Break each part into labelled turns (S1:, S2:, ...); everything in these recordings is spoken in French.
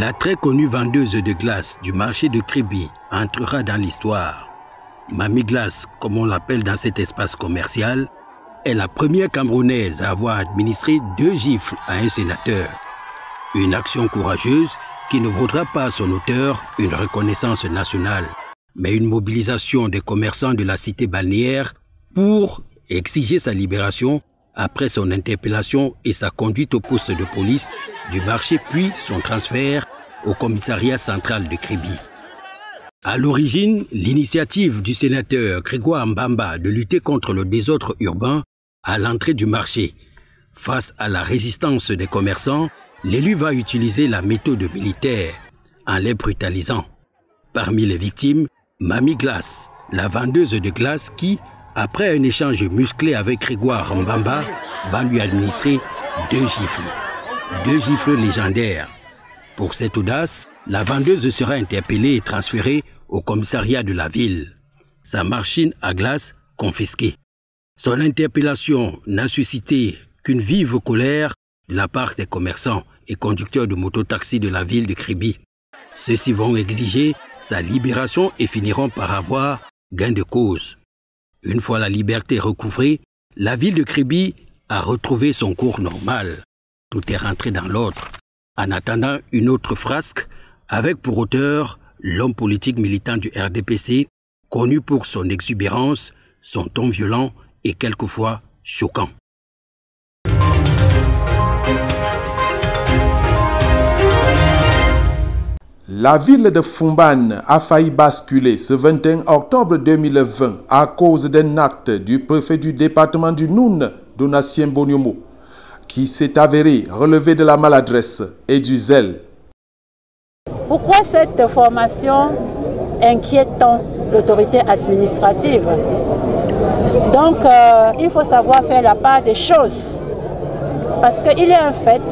S1: La très connue vendeuse de glace du marché de Kribi entrera dans l'histoire. Mamie Glace, comme on l'appelle dans cet espace commercial, est la première Camerounaise à avoir administré 2 gifles à un sénateur. Une action courageuse qui ne vaudra pas à son auteur une reconnaissance nationale, mais une mobilisation des commerçants de la cité balnéaire pour exiger sa libération après son interpellation et sa conduite au poste de police du marché, puis son transfert au commissariat central de Kribi. À l'origine, l'initiative du sénateur Grégoire Mbamba de lutter contre le désordre urbain à l'entrée du marché. Face à la résistance des commerçants, l'élu va utiliser la méthode militaire en les brutalisant. Parmi les victimes, Mamie Glace, la vendeuse de glace qui, après un échange musclé avec Grégoire Mbamba, va lui administrer 2 gifles. 2 gifles légendaires. Pour cette audace, la vendeuse sera interpellée et transférée au commissariat de la ville. Sa machine à glace confisquée. Son interpellation n'a suscité qu'une vive colère de la part des commerçants et conducteurs de mototaxi de la ville de Kribi. Ceux-ci vont exiger sa libération et finiront par avoir gain de cause. Une fois la liberté recouvrée, la ville de Kribi a retrouvé son cours normal. Tout est rentré dans l'ordre. En attendant une autre frasque, avec pour auteur l'homme politique militant du RDPC, connu pour son exubérance, son ton violent et quelquefois choquant.
S2: La ville de Foumban a failli basculer ce 21 octobre 2020 à cause d'un acte du préfet du département du Noun, Donatien Bonyomo, qui s'est avéré relever de la maladresse et du zèle.
S3: Pourquoi cette formation inquiète tant l'autorité administrative? Donc, il faut savoir faire la part des choses. Parce qu'il est un fait,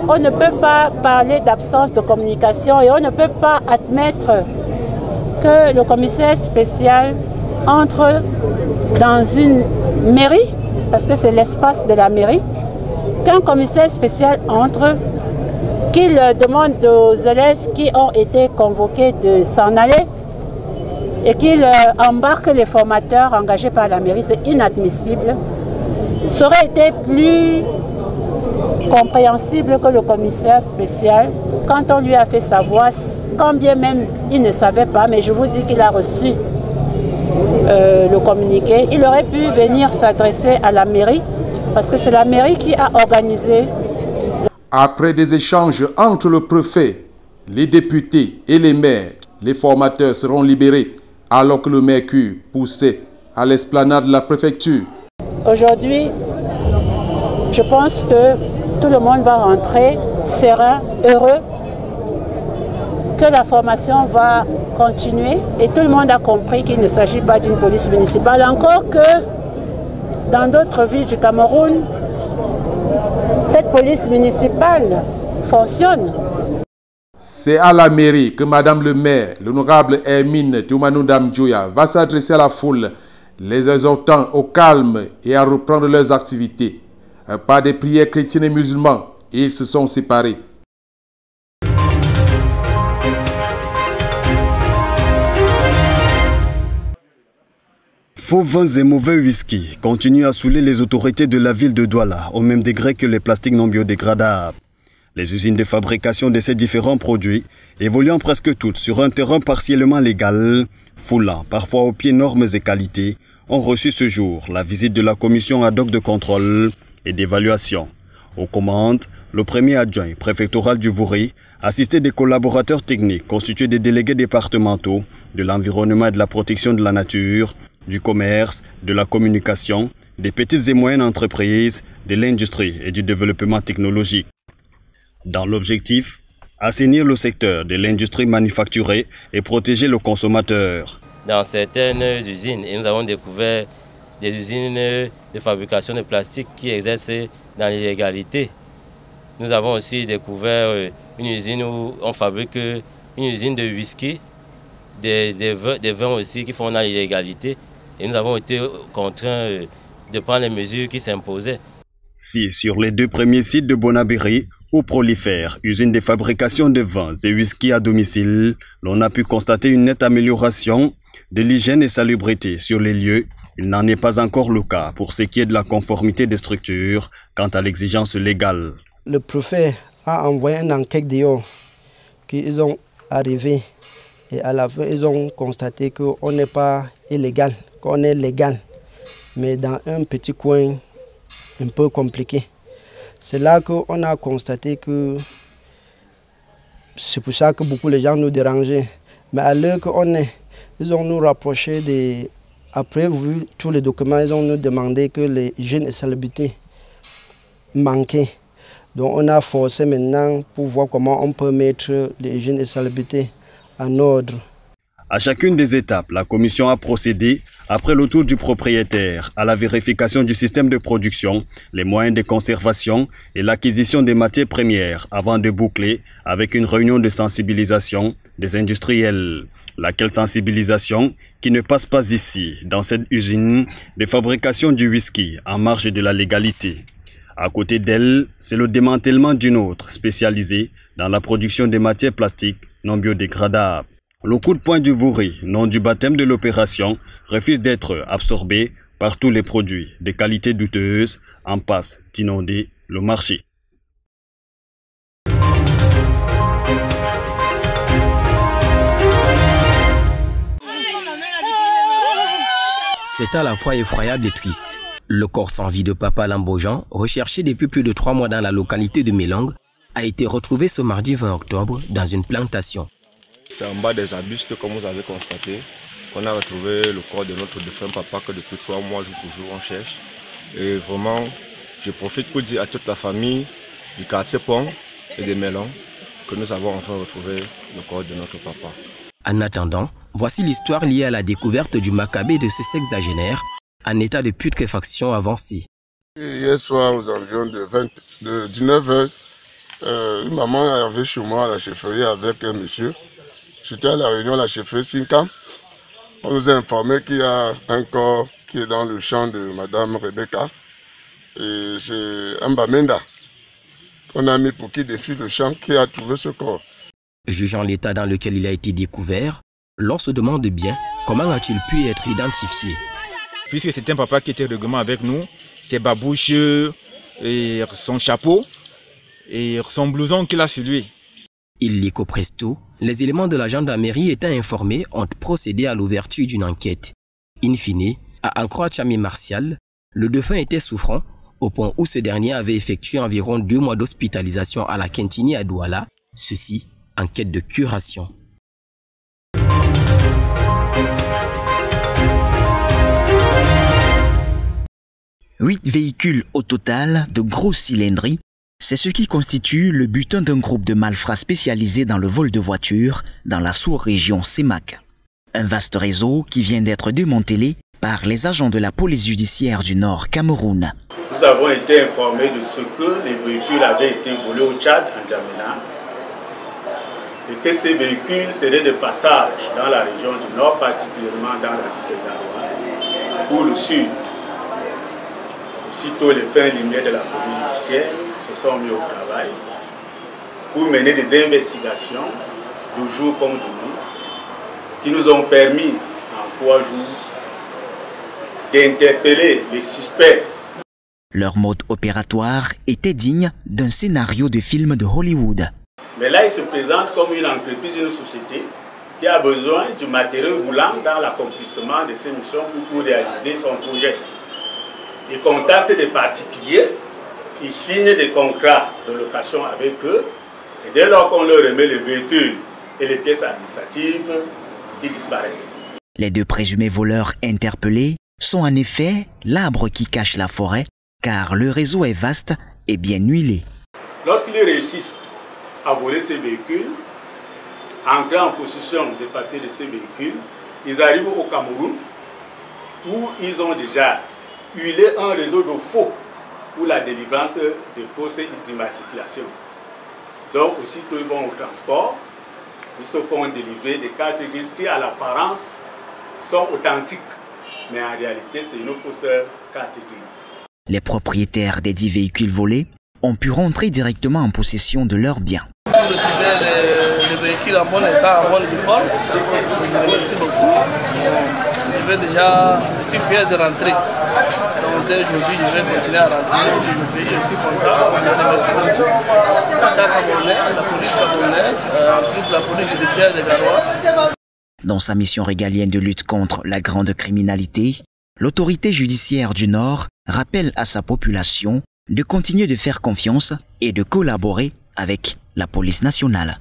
S3: on ne peut pas parler d'absence de communication et on ne peut pas admettre que le commissaire spécial entre dans une mairie, parce que c'est l'espace de la mairie, qu'un commissaire spécial entre, qu'il demande aux élèves qui ont été convoqués de s'en aller et qu'il embarque les formateurs engagés par la mairie, c'est inadmissible. Ça aurait été plus compréhensible que le commissaire spécial, quand on lui a fait savoir, quand bien même il ne savait pas, mais je vous dis qu'il a reçu le communiqué, il aurait pu venir s'adresser à la mairie, parce que c'est la mairie qui a organisé.
S2: Après des échanges entre le préfet, les députés et les maires, les formateurs seront libérés alors que le mercure poussait à l'esplanade de la préfecture.
S3: Aujourd'hui, je pense que tout le monde va rentrer serein, heureux, que la formation va continuer et tout le monde a compris qu'il ne s'agit pas d'une police municipale, encore que dans d'autres villes du Cameroun, cette police municipale fonctionne.
S2: C'est à la mairie que Madame le maire, l'honorable Hermine Toumanou-Dam Djoya, va s'adresser à la foule, les exhortant au calme et à reprendre leurs activités. Par des prières chrétiennes et musulmans, ils se sont séparés.
S4: Faux vins et mauvais whisky continuent à saouler les autorités de la ville de Douala, au même degré que les plastiques non biodégradables. Les usines de fabrication de ces différents produits, évoluant presque toutes sur un terrain partiellement légal, foulant parfois aux pieds normes et qualités, ont reçu ce jour la visite de la commission ad hoc de contrôle et d'évaluation. Aux commandes, le premier adjoint préfectoral du Vouri, assisté des collaborateurs techniques constitués des délégués départementaux de l'environnement et de la protection de la nature, du commerce, de la communication, des petites et moyennes entreprises, de l'industrie et du développement technologique. Dans l'objectif, assainir le secteur de l'industrie manufacturée et protéger le consommateur.
S5: Dans certaines usines, et nous avons découvert des usines de fabrication de plastique qui exercent dans l'illégalité. Nous avons aussi découvert une usine où on fabrique une usine de whisky, des vins aussi qui font dans l'illégalité. Et nous avons été contraints de prendre les mesures qui s'imposaient.
S4: Si sur les 2 premiers sites de Bonabéry, Où prolifèrent usines de fabrication de vins et whisky à domicile, l'on a pu constater une nette amélioration de l'hygiène et salubrité sur les lieux. Il n'en est pas encore le cas pour ce qui est de la conformité des structures quant à l'exigence légale.
S6: Le préfet a envoyé une enquête dehors qu'ils ont arrivé et à la fin ils ont constaté qu'on n'est pas illégal, qu'on est légal, mais dans un petit coin un peu compliqué. C'est là qu'on a constaté que c'est pour ça que beaucoup de gens nous dérangeaient. Mais à l'heure qu'on est, ils ont nous rapproché des... Après, vu tous les documents, ils ont nous demandé que les hygiènes et salubrité manquaient. Donc on a forcé maintenant pour voir comment on peut mettre les hygiènes et salubrité en ordre.
S4: À chacune des étapes, la commission a procédé, après le tour du propriétaire, à la vérification du système de production, les moyens de conservation et l'acquisition des matières premières avant de boucler avec une réunion de sensibilisation des industriels. Laquelle sensibilisation qui ne passe pas ici, dans cette usine de fabrication du whisky en marge de la légalité. À côté d'elle, c'est le démantèlement d'une autre spécialisée dans la production des matières plastiques non biodégradables. Le coup de poing du Vouri, nom du baptême de l'opération, refuse d'être absorbé par tous les produits de qualité douteuse en passe d'inonder le marché.
S7: C'est à la fois effroyable et triste. Le corps sans vie de Papa Lambojan, recherché depuis plus de 3 mois dans la localité de Mélang, a été retrouvé ce mardi 20 octobre dans une plantation.
S8: C'est en bas des arbustes, comme vous avez constaté, qu'on a retrouvé le corps de notre défunt papa que depuis 3 mois, jour pour jour, on cherche. Et vraiment, je profite pour dire à toute la famille du quartier Pont et de Mélang que nous avons enfin retrouvé le corps de notre papa.
S7: En attendant, voici l'histoire liée à la découverte du macabé de ce sexagénaire en état de putréfaction avancée.
S9: Hier soir, aux environs de 19h, une maman est arrivée chez moi à la chefferie avec un monsieur. J'étais à la réunion à la chefferie Sinkam. On nous a informé qu'il y a un corps qui est dans le champ de Madame Rebecca. Et c'est un Bamenda qu'on a mis pour qu'il défie le champ qui a trouvé ce corps.
S7: Jugeant l'état dans lequel il a été découvert, l'on se demande bien comment a-t-il pu être identifié.
S10: Puisque c'est un papa qui était régulièrement avec nous, ses babouches, et son chapeau et son blouson qu'il a sur lui.
S7: Illico presto, les éléments de la gendarmerie étant informés ont procédé à l'ouverture d'une enquête. In fine, à en croire Chami Martial, le défunt était souffrant au point où ce dernier avait effectué environ 2 mois d'hospitalisation à la Kentini à Douala, ceci en quête de curation.
S11: Huit véhicules au total de grosse cylindrie, c'est ce qui constitue le butin d'un groupe de malfrats spécialisés dans le vol de voitures dans la sous-région Semak. Un vaste réseau qui vient d'être démantelé par les agents de la police judiciaire du Nord Cameroun.
S12: Nous avons été informés de ce que les véhicules avaient été volés au Tchad, en Djamena, et que ces véhicules seraient de passage dans la région du Nord, particulièrement dans la ville de Garoua, pour le Sud. Aussitôt, les fins limiers de la police judiciaire se sont mis au travail pour mener des investigations de jour comme de nuit qui nous ont permis en 3 jours d'interpeller les suspects.
S11: Leur mode opératoire était digne d'un scénario de film de Hollywood.
S12: Mais là, il se présente comme une entreprise, une société qui a besoin du matériel roulant dans l'accomplissement de ses missions pour réaliser son projet. Il contacte des particuliers, il signe des contrats de location avec eux, et dès lors qu'on leur remet les véhicules et les pièces administratives, ils disparaissent.
S11: Les 2 présumés voleurs interpellés sont en effet l'arbre qui cache la forêt, car le réseau est vaste et bien huilé.
S12: Lorsqu'ils réussissent à voler ces véhicules, à entrer en possession des papiers de ces véhicules, ils arrivent au Cameroun où ils ont déjà huilé un réseau de faux pour la délivrance de fausses immatriculations. Donc, aussitôt ils vont au transport, ils se font délivrer des cartes grises qui, à l'apparence, sont authentiques. Mais en réalité, c'est une fausse carte grise.
S11: Les propriétaires des 10 véhicules volés ont pu rentrer directement en possession de leurs biens.
S13: Pour retrouver les véhicules en bon état, en bonne uniforme, je vous remercie beaucoup. Je suis fier de rentrer. Donc dès aujourd'hui, je vais continuer à rentrer. Je suis content. Je remercie beaucoup. L'État camerounais, la police camerounaise, plus la police judiciaire des Garois.
S11: Dans sa mission régalienne de lutte contre la grande criminalité, l'autorité judiciaire du Nord rappelle à sa population de continuer de faire confiance et de collaborer avec la police nationale.